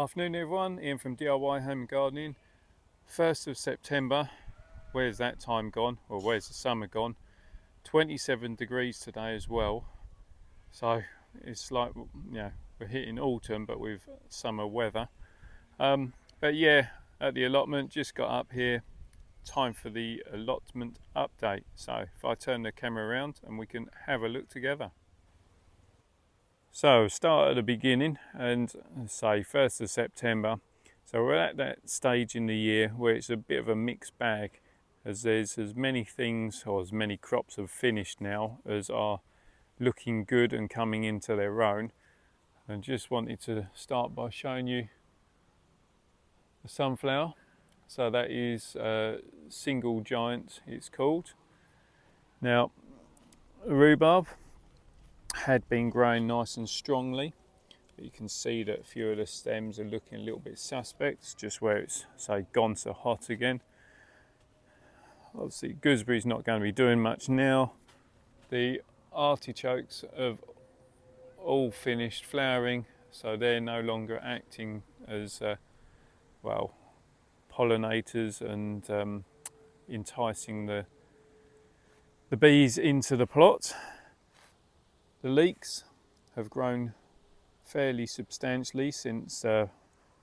Afternoon everyone, Ian from DIY Home and Gardening. 1st of September, where's that time gone? Or where's the summer gone? 27 degrees today as well. So it's like, we're hitting autumn but with summer weather. But yeah, at the allotment, just got up here. Time for the allotment update. So if I turn the camera around and we can have a look together. So start at the beginning and say 1st of September. So we're at that stage in the year where it's a bit of a mixed bag, as there's as many things or as many crops have finished now as are looking good and coming into their own. And just wanted to start by showing you the sunflower. So that is single giant, it's called. Now rhubarb had been growing nice and strongly, but you can see that a few of the stems are looking a little bit suspect, just where it's say gone so hot again. Obviously gooseberry's not going to be doing much now. The artichokes have all finished flowering, so they're no longer acting as pollinators and enticing the bees into the plot. The leeks have grown fairly substantially since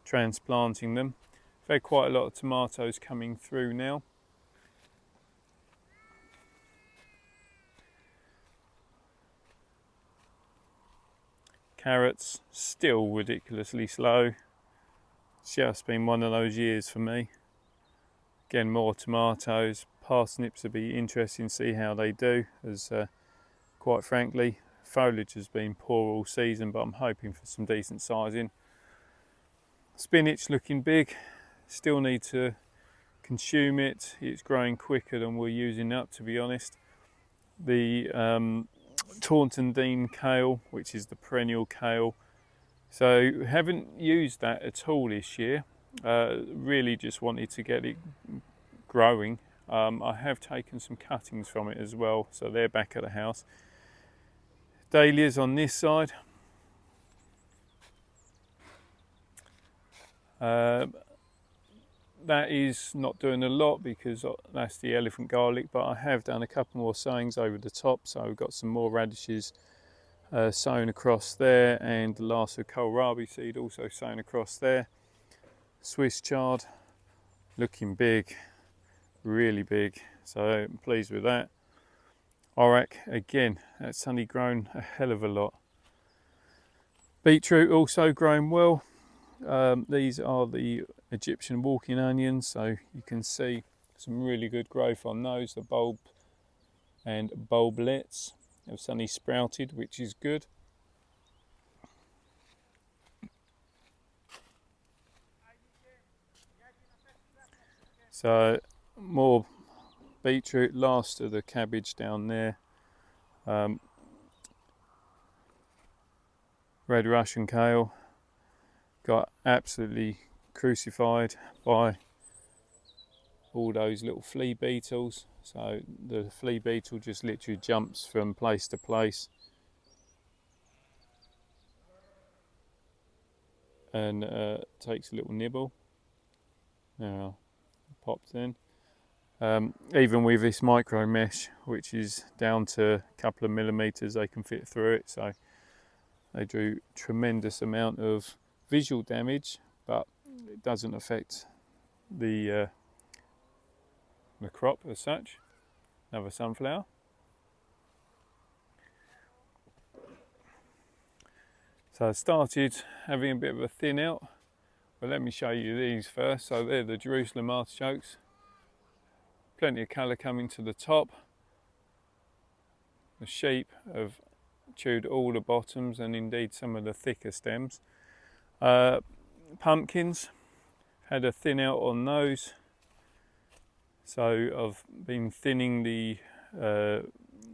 transplanting them. We've had quite a lot of tomatoes coming through now. Carrots still ridiculously slow. It's just been one of those years for me. Again, more tomatoes. Parsnips will be interesting to see how they do, as quite frankly foliage has been poor all season, but I'm hoping for some decent sizing. Spinach looking big, still need to consume it. It's growing quicker than we're using up, to be honest. The Taunton Dean kale, which is the perennial kale, so haven't used that at all this year. Really just wanted to get it growing. I have taken some cuttings from it as well, so they're back at the house. Dahlias on this side. That is not doing a lot because that's the elephant garlic, but I have done a couple more sowings over the top, so we've got some more radishes sown across there, and the last of kohlrabi seed also sown across there. Swiss chard looking big, really big, so I'm pleased with that. Orac, again, that's only grown a hell of a lot. Beetroot also growing well. These are the Egyptian walking onions, so you can see some really good growth on those. The bulb and bulblets have suddenly sprouted, which is good. So more beetroot, last of the cabbage down there. Red Russian kale got absolutely crucified by all those little flea beetles. So the flea beetle just literally jumps from place to place and takes a little nibble. Now popped in. Even with this micro mesh, which is down to a couple of millimeters, they can fit through it, so they do tremendous amount of visual damage, but it doesn't affect the crop as such. Another sunflower. So I started having a bit of a thin out, but let me show you these first. So they're the Jerusalem artichokes. Plenty of colour coming to the top. The sheep have chewed all the bottoms and indeed some of the thicker stems. Pumpkins, had a thin out on those. So I've been thinning the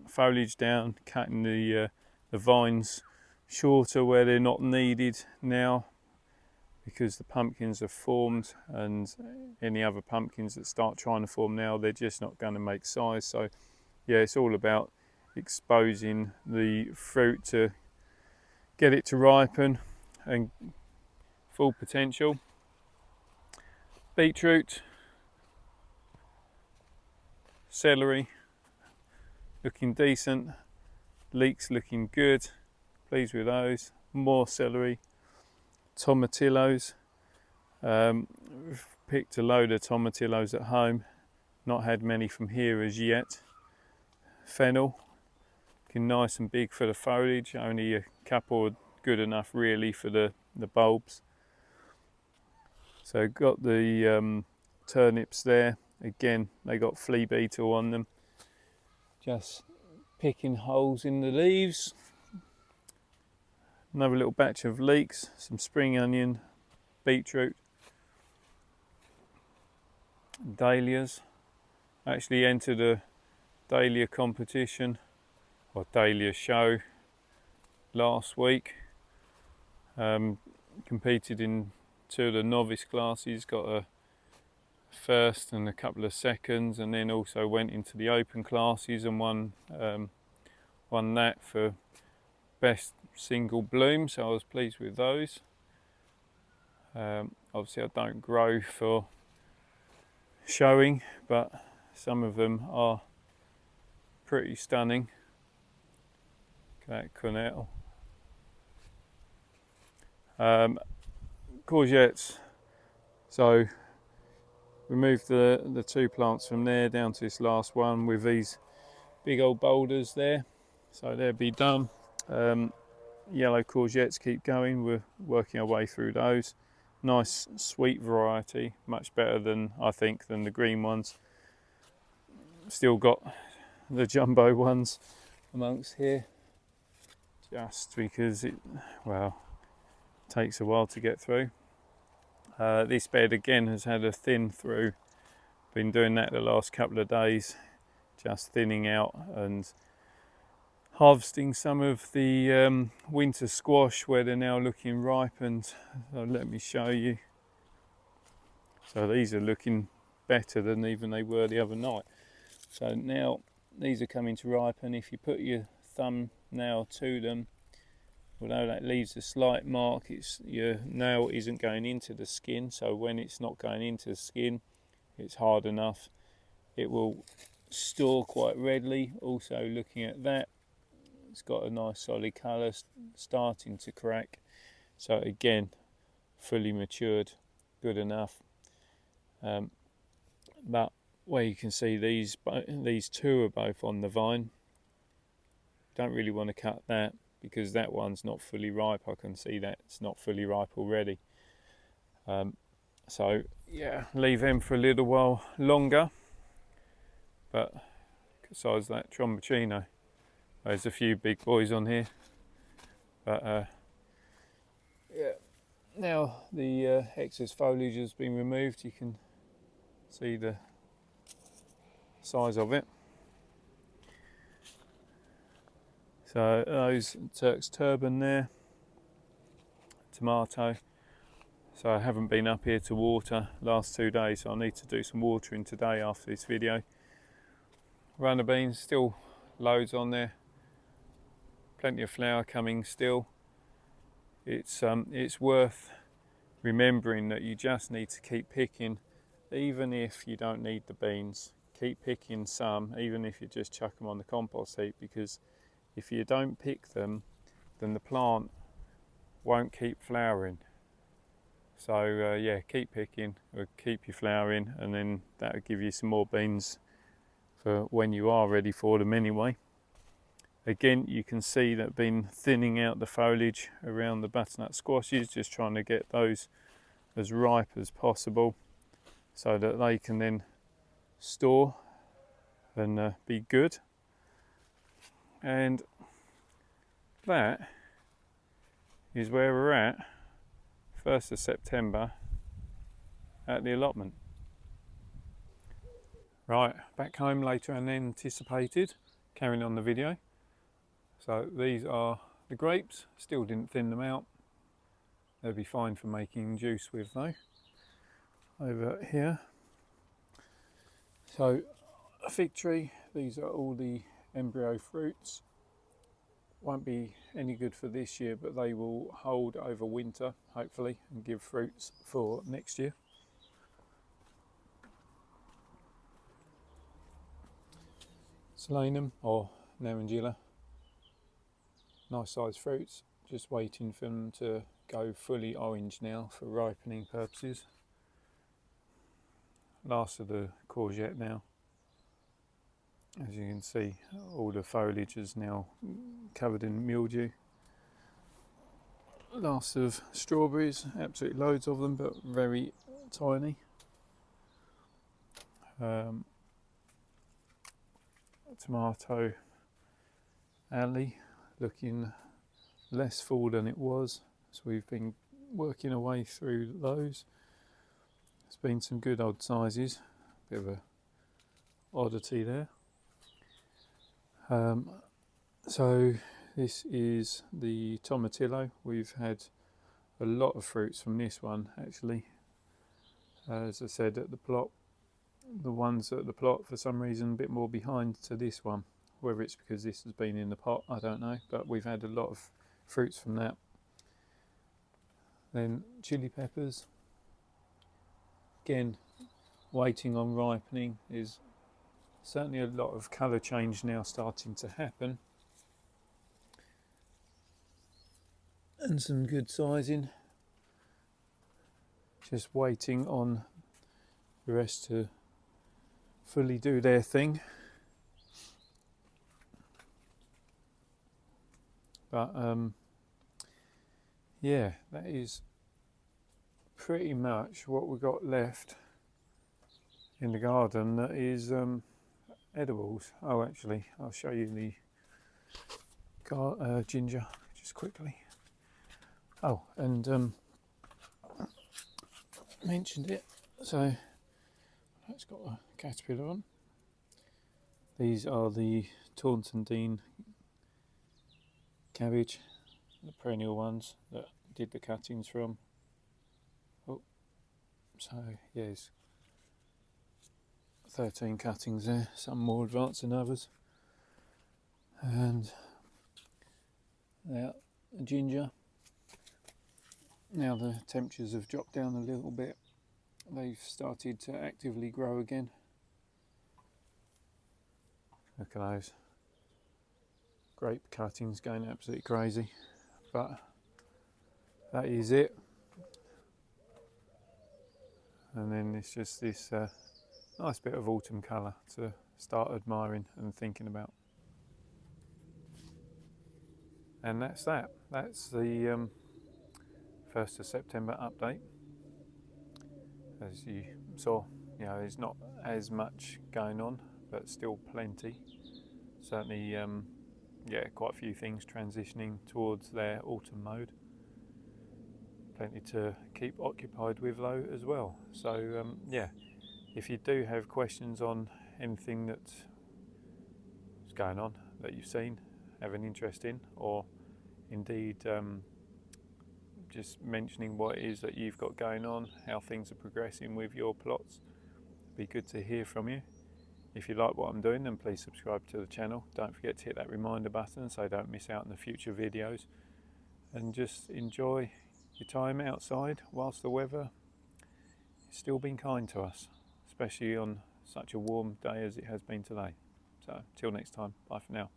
foliage down, cutting the vines shorter where they're not needed now, because the pumpkins have formed, and any other pumpkins that start trying to form now, they're just not going to make size. So yeah, it's all about exposing the fruit to get it to ripen and full potential. Beetroot, celery looking decent, leeks looking good, pleased with those. More celery, tomatillos, we've picked a load of tomatillos at home, not had many from here as yet. Fennel, looking nice and big for the foliage, only a couple are good enough really for the bulbs. So got the turnips there, again they got flea beetle on them, just picking holes in the leaves. Another little batch of leeks, some spring onion, beetroot, dahlias. Actually entered a dahlia competition or dahlia show last week. Competed in 2 of the novice classes, got a first and a couple of seconds, and then also went into the open classes and won that for best single bloom, so I was pleased with those. Obviously I don't grow for showing, but some of them are pretty stunning. Look at that cornettle. Courgettes, so we moved the 2 plants from there down to this last one with these big old boulders there, so they'll be done. Yellow courgettes keep going, we're working our way through those. Nice sweet variety, much better than I think than the green ones. Still got the jumbo ones amongst here, just because it takes a while to get through. This bed again has had a thin through, been doing that the last couple of days, just thinning out and harvesting some of the winter squash where they're now looking ripened. So let me show you. So these are looking better than even they were the other night. So now these are coming to ripen. If you put your thumb nail to them, although that leaves a slight mark, your nail isn't going into the skin, so when it's not going into the skin, it's hard enough. It will store quite readily. Also looking at that, it's got a nice solid colour, starting to crack. So again, fully matured, good enough. But where you can see these 2 are both on the vine. Don't really want to cut that, because that one's not fully ripe. I can see that it's not fully ripe already. So yeah, leave them for a little while longer. But besides that, tromboncino, there's a few big boys on here. But yeah, now the excess foliage has been removed. You can see the size of it. So those Turk's turban there, tomato. So I haven't been up here to water last 2 days, so I need to do some watering today after this video. Runner beans, still loads on there, plenty of flower coming still. It's worth remembering that you just need to keep picking, even if you don't need the beans. Keep picking some, even if you just chuck them on the compost heap, because if you don't pick them, then the plant won't keep flowering. So yeah, keep picking, or keep your flowering, and then that'll give you some more beans for when you are ready for them anyway. Again, you can see that I've been thinning out the foliage around the butternut squashes, just trying to get those as ripe as possible so that they can then store and be good. And that is where we're at, 1st of September at the allotment. Right, back home later than anticipated, carrying on the video. So these are the grapes, still didn't thin them out. They'll be fine for making juice with though. Over here. So a fig tree, these are all the embryo fruits. won't be any good for this year, but they will hold over winter, hopefully, and give fruits for next year. Solanum or Narangilla, nice sized fruits, just waiting for them to go fully orange now for ripening purposes. Last of the courgette now. As you can see, all the foliage is now covered in mildew. Last of strawberries, absolutely loads of them, but very tiny. Tomato alley, looking less full than it was, so we've been working our way through those. There's been some good odd sizes, bit of a oddity there. So this is the tomatillo. We've had a lot of fruits from this one actually. As I said, at the plot, the ones at the plot for some reason a bit more behind to this one. Whether it's because this has been in the pot, I don't know, but we've had a lot of fruits from that. Then chili peppers, again waiting on ripening. Is certainly a lot of colour change now starting to happen, and some good sizing. Just waiting on the rest to fully do their thing. But yeah, that is pretty much what we've got left in the garden that is edibles. Oh, actually, I'll show you the ginger just quickly. Oh, and mentioned it, so it's got a caterpillar on. These are the Taunton Dean cabbage, the perennial ones that did the cuttings from. Oh, so yes, 13 cuttings there, some more advanced than others. And now the ginger. Now the temperatures have dropped down a little bit, they've started to actively grow again. Look at those grape cuttings going absolutely crazy, but that is it. And then it's just this nice bit of autumn colour to start admiring and thinking about. And that's that. That's the 1st of September update. As you saw, there's not as much going on, but still plenty. Certainly, quite a few things transitioning towards their autumn mode. Plenty to keep occupied with though as well. So if you do have questions on anything that's going on that you've seen, have an interest in, or indeed just mentioning what it is that you've got going on, how things are progressing with your plots, it'd be good to hear from you. If you like what I'm doing, then please subscribe to the channel. Don't forget to hit that reminder button so you don't miss out on the future videos, and just enjoy your time outside whilst the weather has still been kind to us, especially on such a warm day as it has been today. So till next time, bye for now.